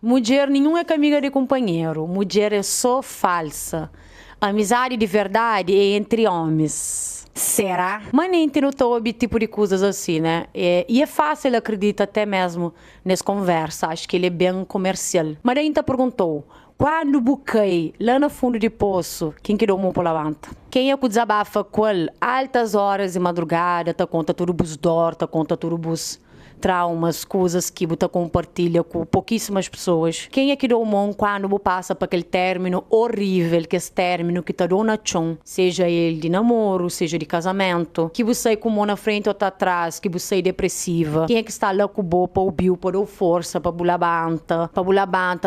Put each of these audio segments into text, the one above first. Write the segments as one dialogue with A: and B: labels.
A: Mulher nenhum é amiga de companheiro. Mulher é só falsa. Amizade de verdade é entre homens.
B: Será?
A: Mas nem tem todo tipo de coisas assim, né? E é fácil acreditar até mesmo nessa conversa. Acho que ele é bem comercial. Mas a gente perguntou, quando buquei lá no fundo de poço, quem que deu mão por levanta? Quem é que desabafa com ele altas horas de madrugada, tá conta tudo bus dor, tá conta tudo bus traumas, coisas que você compartilha com pouquíssimas pessoas. Quem é que deu mão quando você passa para aquele término horrível, que é esse término que te dá na chão, seja ele de namoro, seja de casamento, que você com mão na frente ou tá atrás, que você é depressiva. Quem é que está lá com o bo para ouvir, para dar força, para bulabanta,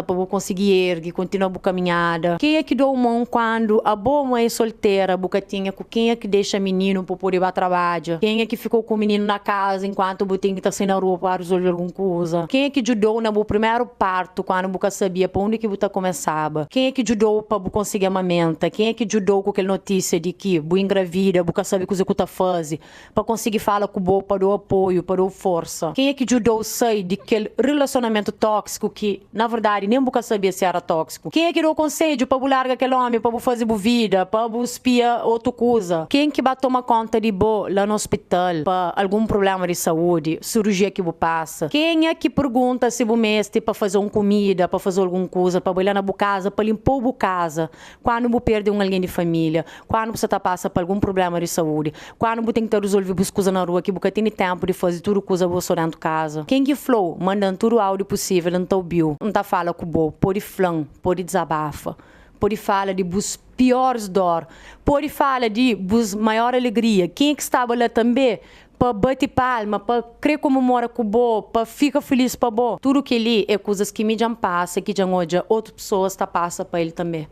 A: para conseguir erguer, continuar a caminhada. Quem é que deu mão quando a boa mãe é solteira, bucatinha, com quem é que deixa menino para poder ir para trabalho? Quem é que ficou com o menino na casa enquanto o botinho está sendo para resolver alguma coisa? Quem é que ajudou no primeiro parto quando você sabia para onde que você começava? Quem é que ajudou para conseguir amamenta? Quem é que ajudou com aquela notícia de que você engravida, você sabe o que você está fazendo, para conseguir falar com você, para dar apoio, para dar força? Quem é que ajudou a sair de aquele relacionamento tóxico que, na verdade, nem você sabia se era tóxico? Quem é que deu conselho para largar aquele homem, para fazer vida, para espiar outra coisa? Quem que vai tomar conta de você lá no hospital, para algum problema de saúde, cirurgia que você passa? Quem é que pergunta se você mestre para fazer uma comida, para fazer alguma coisa, para olhar na sua casa, para limpar a sua casa, quando você perde alguém de família, quando você passa por algum problema de saúde, quando você tem que resolver as coisas na rua, que você tem tempo de fazer tudo coisa você dentro de casa? Quem que falou, mandando tudo o áudio possível, não tá ouviu, não tá fala com você, pode flan, pode desabafa, pode falar de bus piores dor, pode falar de bus maior alegria. Quem é que estava lá também para bater palma, para crer como mora com o para ficar feliz para bo. Tudo que ele é coisas que me já passa, que já hoje outras pessoas tá passa para ele também.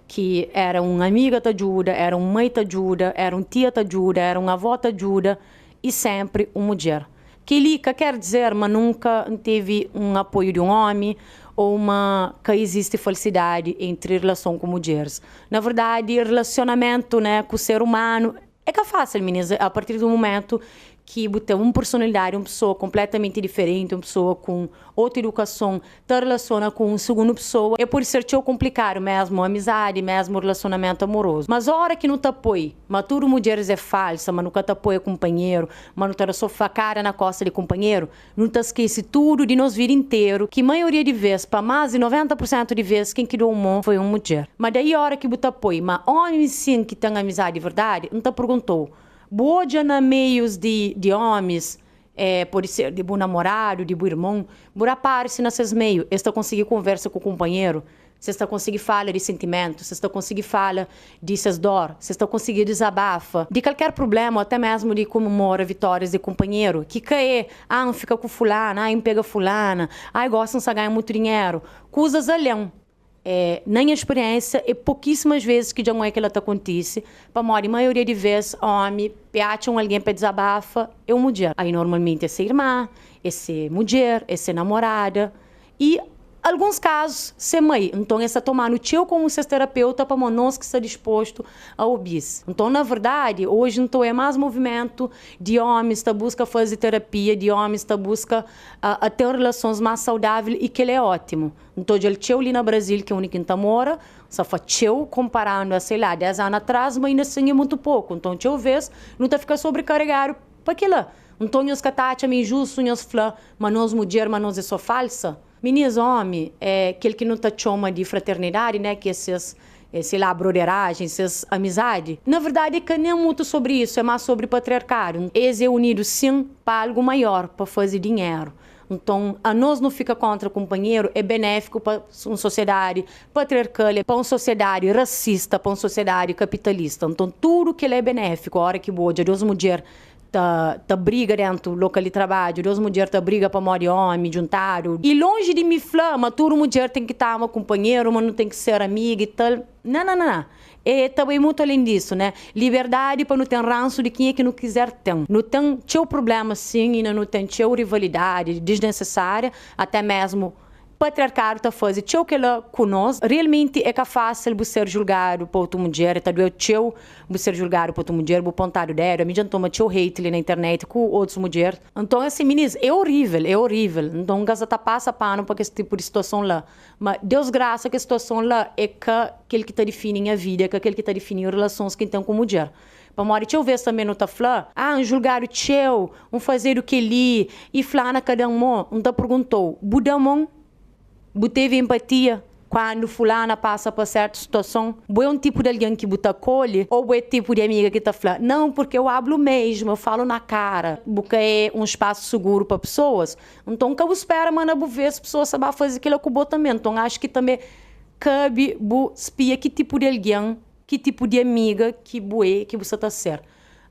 A: Que era uma amiga te ajuda, era uma mãe te ajuda, era uma tia te ajuda, era uma avó te ajuda e sempre uma mulher. Que ele quer dizer, mas nunca teve um apoio de um homem ou que existe falsidade entre relação com mulheres. Na verdade, relacionamento, né, com o ser humano é que é fácil, meninas, a partir do momento que você tem uma personalidade, uma pessoa completamente diferente, uma pessoa com outra educação, te relaciona com uma segunda pessoa, é por ser tão complicado mesmo, amizade, mesmo relacionamento amoroso. Mas a hora que não te apoia, mas tudo mulheres é falsa, mas nunca te apoia companheiro, mas não te só cara na costa de companheiro, não te esquece tudo de nós vida inteiro, que maioria de vezes, para mais de 90% de vezes, quem criou o mundo foi uma mulher. Mas daí a hora que você apoia, mas homem sim que tem amizade de verdade, não te perguntou. Boa na meios de homens, pode ser de bom namorado, de bom irmão, por aparecer nesses meios, está conseguir conversa com o companheiro, você está conseguir falar de sentimentos, você está conseguir falar de suas dor, você está conseguir desabafa, de qualquer problema, até mesmo de comemora vitórias de companheiro, que cai, fica com fulana, pega fulana, gostam de ganhar muito dinheiro, coisas além. Na minha experiência, é pouquíssimas vezes que já não é que ela acontece. Para a maioria de vezes, homem, acham alguém para desabafa, é uma mulher. Aí, normalmente, é ser irmã, é ser mulher, é ser namorada. E, alguns casos, ser mãe. Então, essa tomar no teu como ser terapeuta para nós que está disposto a ouvir. Então, na verdade, hoje então é mais movimento de homens que busca fazer terapia, de homens que busca a ter relações mais saudáveis e que ele é ótimo. Então, ele teu ali no Brasil, que é o único que mora, só foi teu comparando a, sei lá, 10 anos atrás, mas ainda assim é muito pouco. Então, teu vez, não tá ficar sobrecarregado para aquilo. Então, nós que tá meio injusto, nós falamos, mas nós mulheres, mas nós é só falsa. Meninas, homem, aquele que não tá chama de fraternidade, né, que esses, sei lá, broderagem, essas amizade. Na verdade, é que nem é muito sobre isso, é mais sobre patriarcado. Eles é unido, sim, para algo maior, para fazer dinheiro. Então, a nós não fica contra o companheiro, é benéfico para uma sociedade patriarcal, para uma sociedade racista, para uma sociedade capitalista. Então, tudo que ele é benéfico, a hora que boa, Deus mulher tá briga dentro do local de trabalho, Deus mulher tá briga para morrer homem, juntado. E longe de me falar, mas toda mulher tem que estar uma companheira, mas não tem que ser amiga e tal. Não. E também muito além disso, né? Liberdade para não ter ranço de quem é que não quiser ter. Não tem teu problema sim, e não tem teu rivalidade desnecessária, até mesmo patriarcado tá fazendo, teu que ela conosco, realmente é que é fácil você ser julgado por outra mulher, tá doendo teu você ser julgado por outra mulher, por pontar o dedo, a mídia toma teu hate ali na internet com outras mulheres. Então, assim, meninas, é horrível, é horrível. Então, gasta tá passa pano para esse tipo de situação lá. Mas, Deus graça que a situação lá é que aquele que tá definindo a vida, que aquele que tá definindo relações que tem com a mulher. Para morrer, eu vejo também no tá falando, julgar o teu, fazer o que ele, e falar na cada um tá perguntou, Budamon, teve empatia quando fulana passa por certa situação? É um tipo de alguém que você acolhe? Ou é tipo de amiga que está falando? Não, porque eu hablo mesmo, eu falo na cara. Porque é um espaço seguro para pessoas. Então, que eu espero, mano, ver as pessoas saber fazer aquilo com o também. Então, acho que também cabe espia que tipo de alguém, que tipo de amiga que você está ser.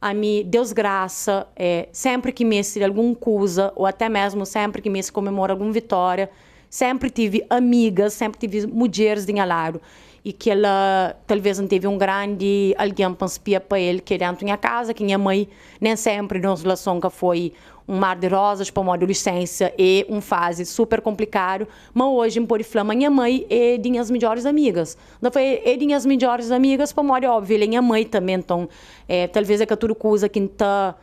A: A mim, Deus graça, sempre que me se alguma coisa, ou até mesmo sempre que me se comemora alguma vitória, sempre tive amigas, sempre tive mulheres de lado. E que ela talvez não teve grande alguém para espiar para ele, que dentro da minha casa, que minha mãe nem sempre nossa relação que foi um mar de rosas para uma adolescência e uma fase super complicado, mas hoje me pode falar, minha mãe é de minhas melhores amigas. Não foi de minhas melhores amigas, para modo óbvio, minha mãe também, então talvez é que tudo coisa que tá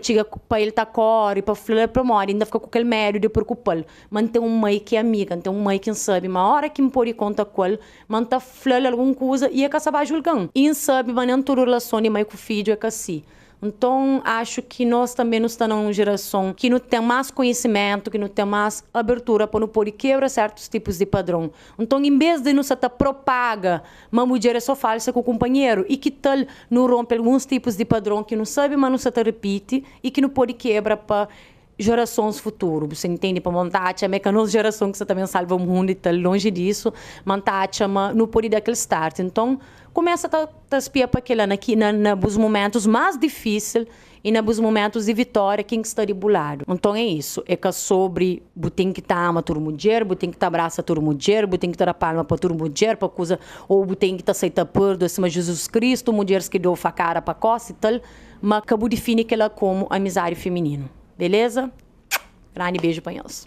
A: chega para ele tá cor e para falar para mora ainda fica com aquele medo de preocupá-lo. Mas tem uma mãe que é amiga, tem uma mãe que sabe, mas a hora que me pode conta com ele, mas tá falando alguma coisa e é que sabe julgando. E sabe, mas nem toda relação de mãe com filho é que assim. Então, acho que nós também estamos numa geração que não tem mais conhecimento, que não tem mais abertura para não poder quebrar certos tipos de padrão. Então, em vez de nos propaga uma mulher é só falsa com o companheiro e que tal não rompe alguns tipos de padrão que não sabe, mas não se repete e que não pode quebrar para gerações futuras, você entende? Para montar é que a nossa geração que você também salva o mundo e está longe disso, montar não pode dar aquele start. Então, começa a espiar para aquele aqui nos momentos mais difíceis e nos momentos de vitória quem está de lado. Então é isso, é que sobre tem que estar ama toda mulher, tem que estar abraça toda mulher, tem que estar a palma para toda mulher, para coisa ou tem que estar aceitar perdo acima de Jesus Cristo, mulheres que deu facara para costa e tal, mas acabou define que ela como amizade feminino. Beleza? Grande beijo para eles.